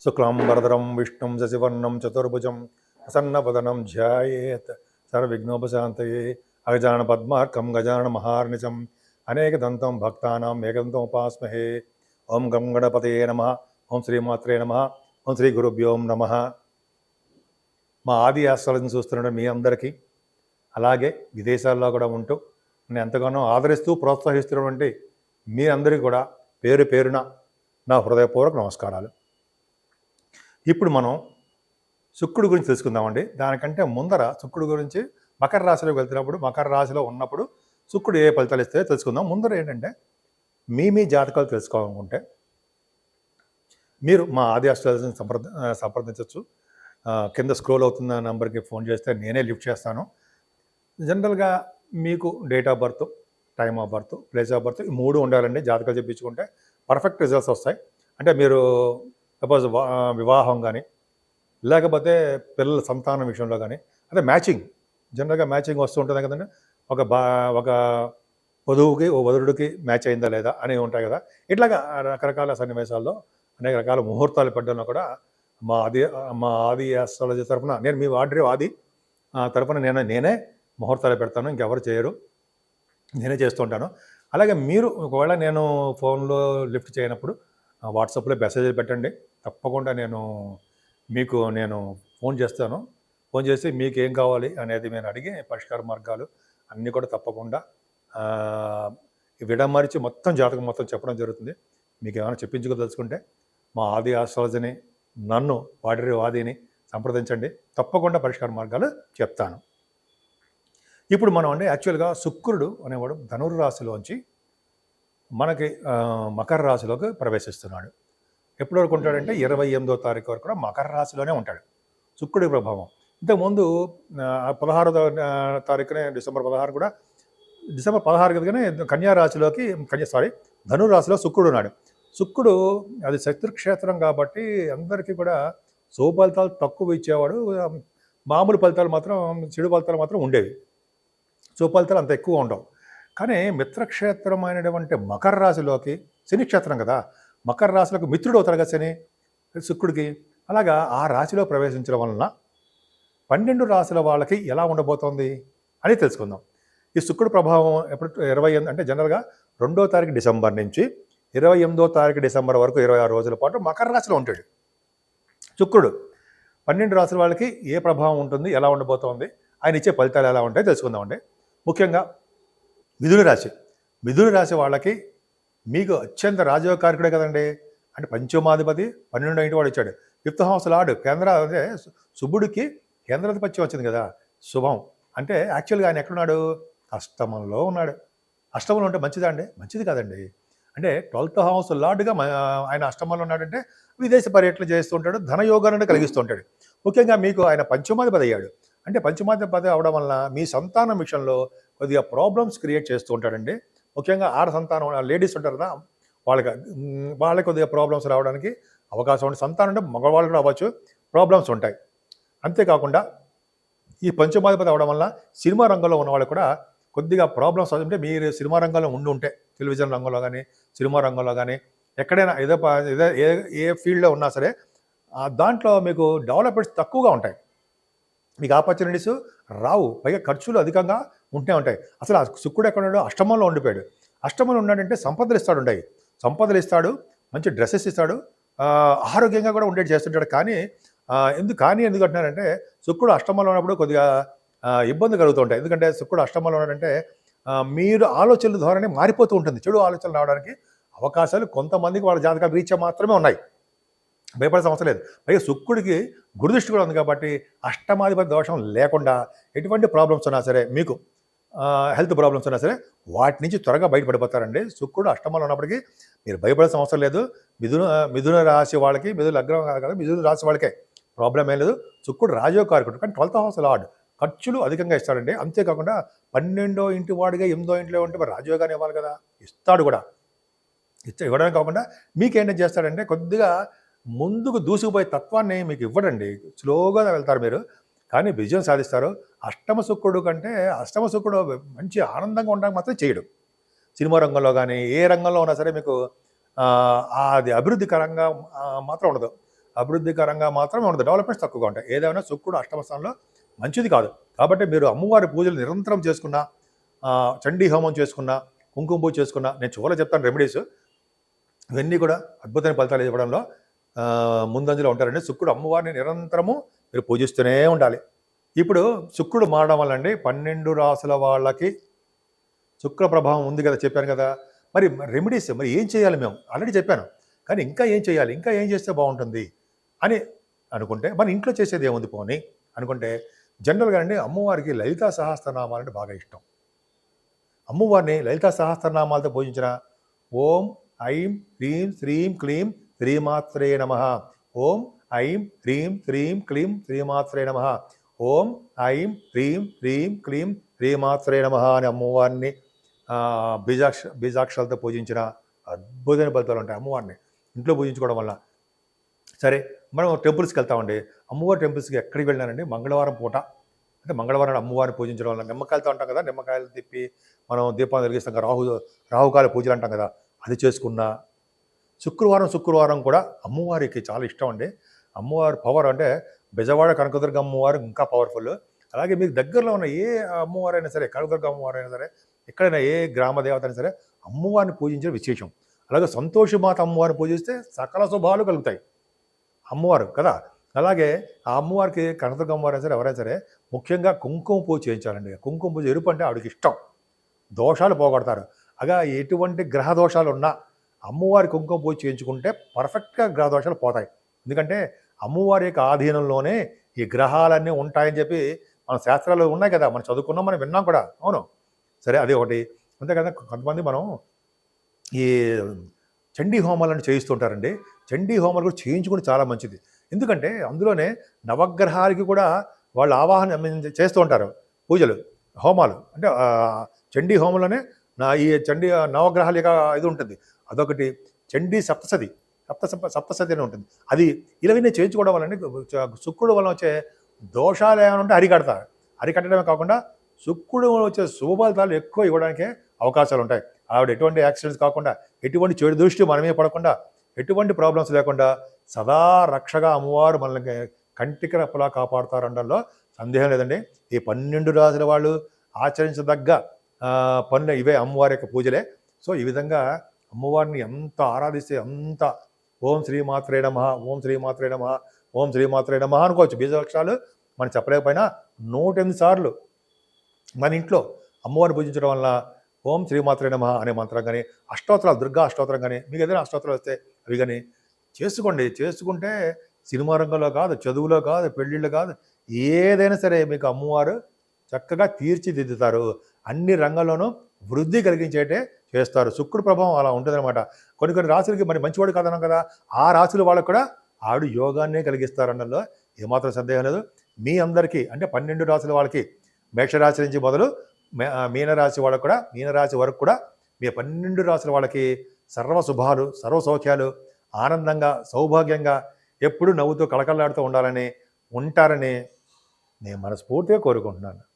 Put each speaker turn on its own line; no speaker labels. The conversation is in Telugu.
శుక్లాంబరధరం విష్ణుం శశివర్ణం చతుర్భుజం ప్రసన్నవదనం ధ్యాయేత్ సర్వవిఘ్నోపశాంతయే అగజానన పద్మార్కం గజానన మహార్నిశం అనేకదంతం భక్తానాం ఏకదంతం ఉపాస్మహే. ఓం గం గణపతయే నమః. ఓం శ్రీమాత్రే నమః. ఓం శ్రీ గురుభ్యోం నమః. మా ఆది ఆస్ట్రాలజీని చూస్తున్న మీ అందరికీ, అలాగే విదేశాల్లో కూడా ఉంటూ నేను ఎంతగానో ఆదరిస్తూ ప్రోత్సహిస్తున్నటువంటి మీ అందరికీ కూడా పేరు పేరున నా హృదయపూర్వక నమస్కారాలు. ఇప్పుడు మనం శుక్రుడి గురించి తెలుసుకుందామండి. దానికంటే ముందర శుక్రుడి గురించి మకర రాశిలోకి వెళ్తున్నప్పుడు, మకర రాశిలో ఉన్నప్పుడు శుక్రుడు ఏ ఫలితాలు ఇస్తే తెలుసుకుందాం. ముందర ఏంటంటే మీ జాతకాలు తెలుసుకోవాలనుకుంటే మీరు మా ఆది ఆస్ట్రాలజీని సంప్రదించవచ్చు. కింద స్క్రోల్ అవుతున్న నెంబర్కి ఫోన్ చేస్తే నేనే లిఫ్ట్ చేస్తాను. జనరల్గా మీకు date of birth, time of birth, place of birth ఈ మూడు ఉండాలండి. జాతకాలు చెప్పించుకుంటే పర్ఫెక్ట్ రిజల్ట్స్ వస్తాయి. అంటే మీరు సపోజ్ వివాహం కానీ, లేకపోతే పిల్లల సంతానం విషయంలో కానీ, అదే మ్యాచింగ్, జనరల్గా మ్యాచింగ్ వస్తూ ఉంటుంది కదండి. ఒక వధువుకి ఓ వధుడికి మ్యాచ్ అయిందా లేదా అనేవి ఉంటాయి కదా. ఇట్లాగా రకరకాల సన్నివేశాల్లో అనేక రకాల ముహూర్తాలు పెట్టడంలో కూడా మా ఆది ఆస్ట్రాలజీ తరఫున నేను మీ ఆది తరఫున నేనే ముహూర్తాలు పెడతాను. ఇంకెవరు చేయరు, నేనే చేస్తూ ఉంటాను. అలాగే మీరు ఒకవేళ నేను ఫోన్లో లిఫ్ట్ చేయనప్పుడు వాట్సాప్లో మెసేజ్లు పెట్టండి. తప్పకుండా నేను ఫోన్ చేస్తాను. ఫోన్ చేసి మీకు ఏం కావాలి అనేది నేను అడిగి పరిష్కార మార్గాలు అన్నీ కూడా తప్పకుండా విడమరిచి మొత్తం జాతకం మొత్తం చెప్పడం జరుగుతుంది. మీకు ఏమైనా చెప్పించుకోదలుచుకుంటే మా ఆది ఆస్ట్రాలజీని, నన్ను ఆదిని సంప్రదించండి. తప్పకుండా పరిష్కార మార్గాలు చెప్తాను. ఇప్పుడు మనం యాక్చువల్గా శుక్రుడు అనేవాడు ధనుర్రాశిలోంచి మనకి మకర రాశిలోకి ప్రవేశిస్తున్నాడు. ఎప్పటి వరకు ఉంటాడంటే 28వ తారీఖు వరకు కూడా మకర రాశిలోనే ఉంటాడు శుక్రుడి ప్రభావం. ఇంతకుముందు 16వ తారీఖునే డిసెంబర్ 16 కూడా, డిసెంబర్ 16 కదగానే కన్యా రాశిలోకి ధనురాశిలో శుక్రుడు ఉన్నాడు. శుక్రుడు అది శత్రుక్షేత్రం కాబట్టి అందరికీ కూడా శుభ ఫలితాలు తక్కువ ఇచ్చేవాడు. మామూలు ఫలితాలు మాత్రం, చెడు ఫలితాలు మాత్రం ఉండేవి. శుభ ఫలితాలు అంత ఎక్కువ ఉండవు. కానీ మిత్రక్షేత్రమైనటువంటి మకర రాశిలోకి, శని క్షేత్రం కదా, మకర రాశిలోకి మిత్రుడు అవుతాడు కదా శని శుక్రుడికి. అలాగా ఆ రాశిలో ప్రవేశించడం వలన 12 రాశుల వాళ్ళకి ఎలా ఉండబోతోంది అని తెలుసుకుందాం. ఈ శుక్రుడు ప్రభావం ఎప్పుడు 28 అంటే జనరల్గా 2వ తారీఖు డిసెంబర్ నుంచి 28వ తారీఖు డిసెంబర్ వరకు 26 రోజుల పాటు మకర రాశిలో ఉంటాడు శుక్రుడు. 12 రాశుల వాళ్ళకి ఏ ప్రభావం ఉంటుంది, ఎలా ఉండబోతోంది, ఆయన ఇచ్చే ఫలితాలు ఎలా ఉంటాయో తెలుసుకుందామండి. ముఖ్యంగా మిథున రాశి వాళ్ళకి మీకు అత్యంత రాజయోగకారకుడే కదండి. అంటే పంచమాధిపతి 12వ ఇంటి వాడు ఇచ్చాడు. 5th హౌస్ లార్డ్ కేంద్ర, అంటే శుభుడికి కేంద్రాధిపత్యం వచ్చింది కదా, శుభం. అంటే యాక్చువల్గా ఆయన ఎక్కడున్నాడు? అష్టమంలో ఉన్నాడు. అష్టమంలో ఉంటే మంచిదా అండి? మంచిది కాదండి. అంటే 12th హౌస్ లార్డ్గా ఆయన అష్టమంలో ఉన్నాడంటే విదేశ పర్యటన చేస్తూ ఉంటాడు, ధనయోగాన్ని కలిగిస్తూ ఉంటాడు. ముఖ్యంగా మీకు ఆయన పంచమాధిపతి అయ్యాడు. అంటే పంచమాధిపతి అవడం వల్ల మీ సంతానం విషయంలో కొద్దిగా ప్రాబ్లమ్స్ క్రియేట్ చేస్తూ ఉంటాడండి. ముఖ్యంగా ఆడ సంతానం లేడీస్ ఉంటారు కదా, వాళ్ళకి కొద్దిగా ప్రాబ్లమ్స్ రావడానికి అవకాశం ఉంటుంది. సంతానం అంటే మగవాళ్ళు కూడా అవ్వచ్చు, ప్రాబ్లమ్స్ ఉంటాయి. అంతేకాకుండా ఈ పంచమాధిపతి అవడం వల్ల సినిమా రంగంలో ఉన్న వాళ్ళు కూడా కొద్దిగా ప్రాబ్లమ్స్ అంటే, మీరు సినిమా రంగంలో ఉంటే టెలివిజన్ రంగంలో కానీ, సినిమా రంగంలో కానీ, ఎక్కడైనా ఏ ఫీల్డ్లో ఉన్నా సరే దాంట్లో మీకు డెవలప్మెంట్స్ తక్కువగా ఉంటాయి. మీకు ఆపర్చునిటీస్ రావు, పైగా ఖర్చులు అధికంగా ఉంటాయి. అసలు ఆ శుక్రుడు ఎక్కడ ఉన్నాడు? అష్టమంలో ఉండిపోయాడు. అష్టమంలో ఉన్నాడంటే సంపదలు ఇస్తాడు, మంచి డ్రెస్సెస్ ఇస్తాడు, ఆరోగ్యంగా కూడా ఉండేది చేస్తుంటాడు. కానీ ఎందుకు అంటున్నారంటే, శుక్రుడు అష్టమంలో ఉన్నప్పుడు కొద్దిగా ఇబ్బంది కలుగుతుంటాయి. ఎందుకంటే శుక్రుడు అష్టమంలో ఉన్నాడంటే మీరు ఆలోచనల ధోరణి మారిపోతూ ఉంటుంది. చెడు ఆలోచనలు రావడానికి అవకాశాలు కొంతమందికి వాళ్ళ జాతకాలు రీత్యా మాత్రమే ఉన్నాయి. భయపడాల్సిన అవసరం లేదు. పైగా శుక్రుడికి గురుదృష్టి కూడా ఉంది కాబట్టి అష్టమాధిపతి దోషం లేకుండా ఎటువంటి ప్రాబ్లమ్స్ ఉన్నా సరే, మీకు హెల్త్ ప్రాబ్లమ్స్ ఉన్నా సరే వాటి నుంచి త్వరగా బయటపడిపోతారండి. శుక్రుడు అష్టమంలో ఉన్నప్పటికీ మీరు భయపడాల్సిన అవసరం లేదు. మిథున రాశి వాళ్ళకి, మిథున లగ్నం కాదు, మిథున రాశి వాళ్ళకే ప్రాబ్లం ఏం లేదు. శుక్రుడు రాజయోగకారకుడు, కానీ 12th హౌస్ లార్డ్ ఖర్చులు అధికంగా ఇస్తాడండి. అంతేకాకుండా 12వ ఇంటి వాడిగా 8వ ఇంట్లో ఉంటే మరి రాజయోగాన్ని ఇవ్వాలి కదా, ఇస్తాడు కూడా. ఇవ్వడమే కాకుండా మీకేంటం చేస్తాడంటే కొద్దిగా ముందుకు దూసుకుపోయే తత్వాన్ని మీకు ఇవ్వడండి. స్లోగా వెళ్తారు మీరు, కానీ విజయం సాధిస్తారు. అష్టమ శుక్రుడు మంచి ఆనందంగా ఉండడానికి మాత్రం చేయడు. సినిమా రంగంలో కానీ ఏ రంగంలో ఉన్నా సరే మీకు అది అభివృద్ధికరంగా మాత్రం ఉండదు. అభివృద్ధికరంగా మాత్రమే ఉంటుంది, డెవలప్మెంట్స్ తక్కువగా ఉంటాయి. ఏదైనా శుక్రుడు అష్టమ స్థానంలో మంచిది కాదు. కాబట్టి మీరు అమ్మవారి పూజలు నిరంతరం చేసుకున్నా, చండీ హోమం చేసుకున్నా, కుంకుమ పూజ చేసుకున్నా, నేను చివరిలో చెప్తాను రెమెడీస్, ఇవన్నీ కూడా అద్భుతమైన ఫలితాలు ఇవ్వడంలో ముందంజలో ఉంటారండి. శుక్రుడు అమ్మవారిని నిరంతరము మీరు పూజిస్తూనే ఉండాలి. ఇప్పుడు శుక్రుడు మారడం వల్ల అండి 12 రాసుల వాళ్ళకి శుక్ర ప్రభావం ఉంది కదా, చెప్పాను కదా. మరి రెమెడీస్ మరి ఏం చేయాలి? మేము ఆల్రెడీ చెప్పాను, కానీ ఇంకా ఏం చేయాలి, ఇంకా ఏం చేస్తే బాగుంటుంది అని అనుకుంటే, మన ఇంట్లో చేసేది ఏముంది పోనీ అనుకుంటే, జనరల్గా అండి అమ్మవారికి లలితా సహస్రనామాలు అంటే బాగా ఇష్టం. అమ్మవారిని లలితా సహస్రనామాలతో పూజించిన ఓం ఐం హ్రీం శ్రీం క్లీం శ్రీమాత్రే నమః, ఓం ఐం హ్రీం శ్రీం క్లీం శ్రీమాత్రే నమః, ఓం ఐం హ్రీం శ్రీం క్లీం శ్రీమాత్రే నమః అని అమ్మవారిని బీజాక్షరాలతో పూజించిన అద్భుతమైన ఫలితాలు ఉంటాయి. అమ్మవారిని ఇంట్లో పూజించుకోవడం వల్ల. సరే, మనం టెంపుల్స్కి వెళ్తామండి. అమ్మవారి టెంపుల్స్కి ఎక్కడికి వెళ్ళినానండి, మంగళవారం పూట, అంటే మంగళవారం అమ్మవారిని పూజించడం వల్ల నిమ్మకాయలతో అంటాం కదా, నిమ్మకాయలు తిప్పి మనం దీపాలు వెలిగిస్తాం కదా, రాహుకాల పూజలు అంటాం కదా, అది చేసుకున్నా. శుక్రవారం కూడా అమ్మవారికి చాలా ఇష్టం అండి. అమ్మవారి పవర్ అంటే బెజవాడ కనకదుర్గ అమ్మవారు ఇంకా పవర్ఫుల్. అలాగే మీకు దగ్గరలో ఉన్న ఏ అమ్మవారైనా సరే, కనకదుర్గ అమ్మవారైనా సరే, ఎక్కడైనా ఏ గ్రామ దేవత అయినా సరే అమ్మవారిని పూజించడం విశేషం. అలాగే సంతోషమాత అమ్మవారిని పూజిస్తే సకల శుభాలు కలుగుతాయి అమ్మవారు కదా. అలాగే ఆ అమ్మవారికి కనకదుర్గ అమ్మవారైనా సరే ఎవరైనా సరే ముఖ్యంగా కుంకుమ పూజ చేయించాలండి. కుంకుమ పూజ ఎరుపు అంటే ఆవిడకి ఇష్టం, దోషాలు పోగొడతారు. అలా ఎటువంటి గ్రహ దోషాలు ఉన్నా అమ్మవారి కుంకుమ పూజ చేయించుకుంటే పర్ఫెక్ట్గా గ్రహ దోషాలు పోతాయి. ఎందుకంటే అమ్మవారి యొక్క ఆధీనంలోనే ఈ గ్రహాలన్నీ ఉంటాయని చెప్పి మన శాస్త్రాలు ఉన్నాయి కదా, మనం చదువుకున్నాం, మనం విన్నాం కూడా. అవును, సరే, అది ఒకటి. అంతే కదా, కొంతమంది మనం ఈ చండీ హోమాలను చేయిస్తుంటారండి. చండీ హోమాలు కూడా చేయించుకుని చాలా మంచిది. ఎందుకంటే అందులోనే నవగ్రహాలకి కూడా వాళ్ళు ఆవాహన చేస్తూ ఉంటారు పూజలు, హోమాలు. అంటే చండీ హోమంలోనే ఈ చండీ నవగ్రహాల యొక్క ఇది ఉంటుంది. అదొకటి చండీ సప్తసతి అని ఉంటుంది. అది ఇలావన్నీ చేయించుకోవడం వల్ల శుక్రుడు వల్ల వచ్చే దోషాలు ఏమైనా ఉంటే అరికట్టడమే కాకుండా శుక్రుడు వచ్చే శుభఫలితాలు ఎక్కువ ఇవ్వడానికే అవకాశాలు ఉంటాయి. ఆవిడ ఎటువంటి యాక్సిడెంట్స్ కాకుండా, ఎటువంటి చెడు దృష్టి మనమే పడకుండా, ఎటువంటి ప్రాబ్లమ్స్ లేకుండా సదా రక్షగా అమ్మవారు మనల్ని కంటికి రెప్పలా కాపాడుతారనడంలో సందేహం లేదండి. ఈ 12 రాసుల వాళ్ళు ఆచరించదగ్గ పనులు ఇవే, అమ్మవారి యొక్క పూజలే. సో ఈ విధంగా అమ్మవారిని ఎంత ఆరాధిస్తే అంత ఓం శ్రీమాత్రే నమః, ఓం శ్రీమాత్రే నమః, ఓం శ్రీమాత్రే నమః అనుకోవచ్చు. బీజాక్షరాలు మనం చెప్పలేకపోయినా 108 సార్లు మన ఇంట్లో అమ్మవారిని పూజించడం వల్ల ఓం శ్రీమాత్రే నమః అనే మంత్రం కానీ, అష్టోత్తరాలు, దుర్గా అష్టోత్తరం కానీ, మీకు ఏదైనా అష్టోత్తరాలు వస్తే అవి కానీ చేసుకుంటే సినిమా రంగంలో కాదు, చదువులో కాదు, పెళ్ళిళ్ళు కాదు, ఏదైనా సరే మీకు అమ్మవారు చక్కగా తీర్చిదిద్దుతారు. అన్ని రంగాల్లోనూ వృద్ధి కలిగించేటే చేస్తారు. శుక్రుడు ప్రభావం అలా ఉంటుందన్నమాట. కొన్ని రాశులకి మరి మంచివాడు కాదన్నాం కదా, ఆ రాశుల వాళ్ళకు కూడా ఆవిడ యోగాన్నే కలిగిస్తారన్నలో ఏమాత్రం సందేహం లేదు. మీ అందరికీ అంటే 12 రాశుల వాళ్ళకి, మేషరాశి నుంచి మొదలు మీనరాశి వాళ్ళకు కూడా, మీనరాశి వరకు కూడా మీ 12 రాశుల వాళ్ళకి సర్వ శుభాలు, సర్వ సౌఖ్యాలు, ఆనందంగా, సౌభాగ్యంగా, ఎప్పుడూ నవ్వుతూ కళకళలాడుతూ ఉంటారని నేను మనస్ఫూర్తిగా కోరుకుంటున్నాను.